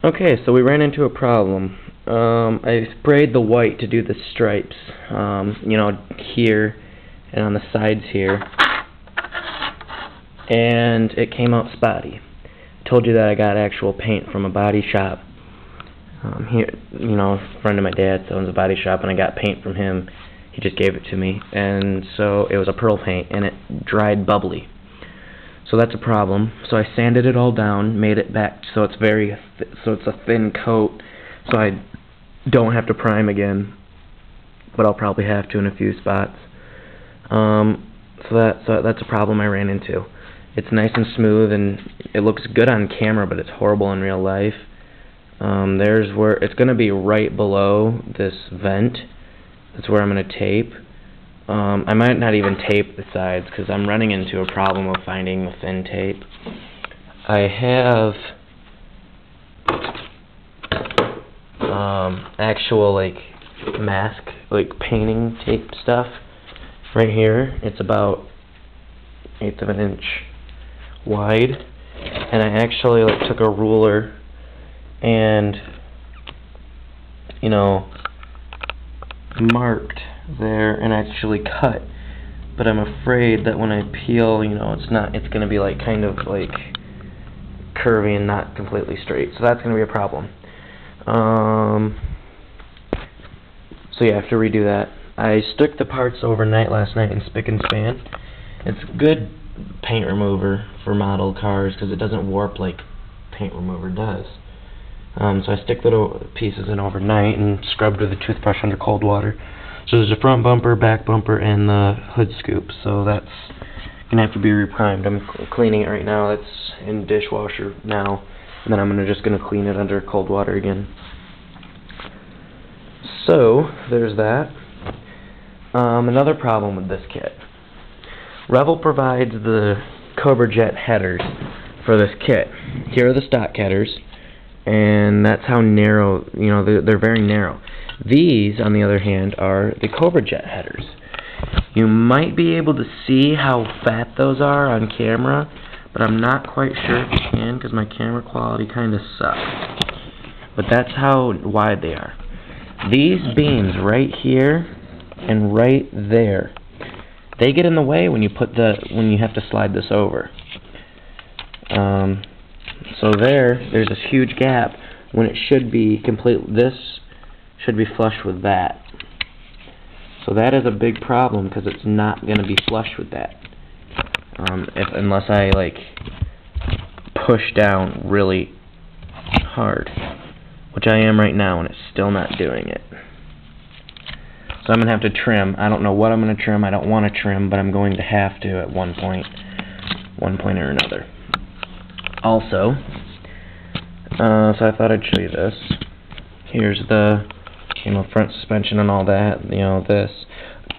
Okay, so we ran into a problem. I sprayed the white to do the stripes, here and on the sides here, and it came out spotty. I told you that I got actual paint from a body shop. Here, a friend of my dad's owns a body shop, and I got paint from him. He just gave it to me, and so it was a pearl paint, and it dried bubbly. So that's a problem. So I sanded it all down, made it back so it's it's a thin coat, so I don't have to prime again, but I'll probably have to in a few spots. So that's a problem I ran into. It's nice and smooth, and it looks good on camera, but it's horrible in real life. There's where it's going to be right below this vent. That's where I'm going to tape. I might not even tape the sides because I'm running into a problem of finding the thin tape. I have actual mask, painting tape stuff right here. It's about 1/8 of an inch wide, and I actually took a ruler and marked there and actually cut, but I'm afraid that when I peel, it's going to be kind of curvy and not completely straight, so that's going to be a problem. So yeah, I have to redo that. I stuck the parts overnight last night in Spick and Span. It's good paint remover for model cars because it doesn't warp like paint remover does. So I stick the pieces in overnight and scrubbed with a toothbrush under cold water. So there's a front bumper, back bumper, and the hood scoop. So that's going to have to be reprimed. I'm cleaning it right now. It's in the dishwasher now. And then I'm just going to clean it under cold water again. So there's that. Another problem with this kit. Revell provides the Cobra Jet headers for this kit. Here are the stock headers. And that's how narrow, they're very narrow. These, on the other hand, are the Cobra Jet headers. You might be able to see how fat those are on camera, but I'm not quite sure if you can because my camera quality kind of sucks. But that's how wide they are. These beams right here and right there, they get in the way when you have to slide this over. So there's this huge gap when it should be this should be flush with that. So that is a big problem because it's not going to be flush with that. Unless I push down really hard, which I am right now, and it's still not doing it. So I'm going to have to trim. I don't know what I'm going to trim. I don't want to trim, but I'm going to have to at one point or another. Also, so I thought I'd show you this. Here's the, front suspension and all that, this.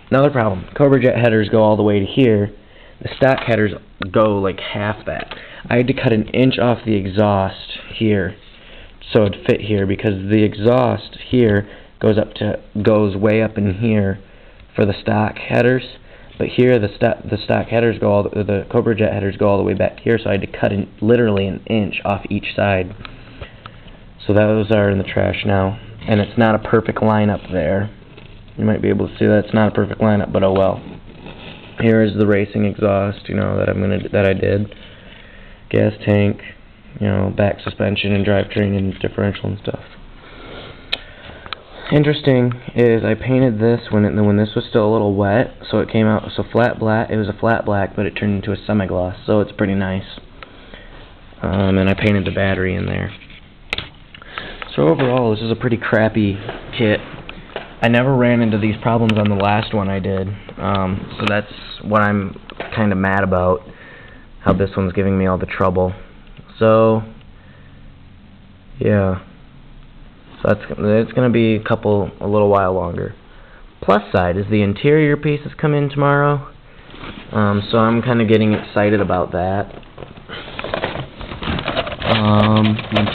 Another problem, Cobra Jet headers go all the way to here. The stock headers go half that. I had to cut 1 inch off the exhaust here so it'd fit here because the exhaust here goes way up in here for the stock headers. But here the stock headers the Cobra Jet headers go all the way back here, so I had to cut literally 1 inch off each side. So those are in the trash now, and it's not a perfect lineup there. You might be able to see that it's not a perfect lineup, but oh well. Here is the racing exhaust, that I did. Gas tank, back suspension and drivetrain and differential and stuff. Interesting is I painted this when this was still a little wet, so it came out flat black. It was a flat black, but it turned into a semi-gloss, so it's pretty nice. And I painted the battery in there. So overall, this is a pretty crappy kit. I never ran into these problems on the last one I did, so that's what I'm kind of mad about, how this one's giving me all the trouble. So, yeah. So it's going to be a little while longer. Plus side is the interior pieces come in tomorrow, so I'm kind of getting excited about that.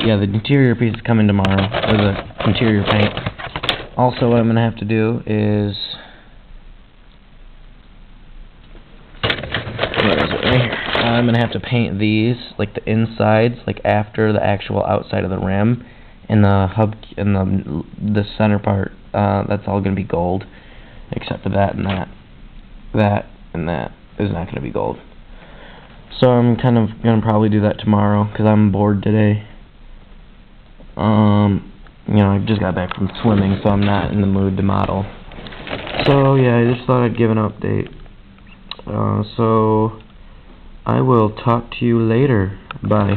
Yeah, the interior pieces come in tomorrow, or the interior paint. Also, what I'm going to have to do is, where is it? Right here. I'm going to have to paint these, the insides, after the actual outside of the rim. and the hub and the center part, that's all gonna be gold, except for that and that. That and that is not gonna be gold. So I'm kind of gonna probably do that tomorrow because I'm bored today. You know, I just got back from swimming, so I'm not in the mood to model. So yeah, I just thought I'd give an update. So I will talk to you later. Bye.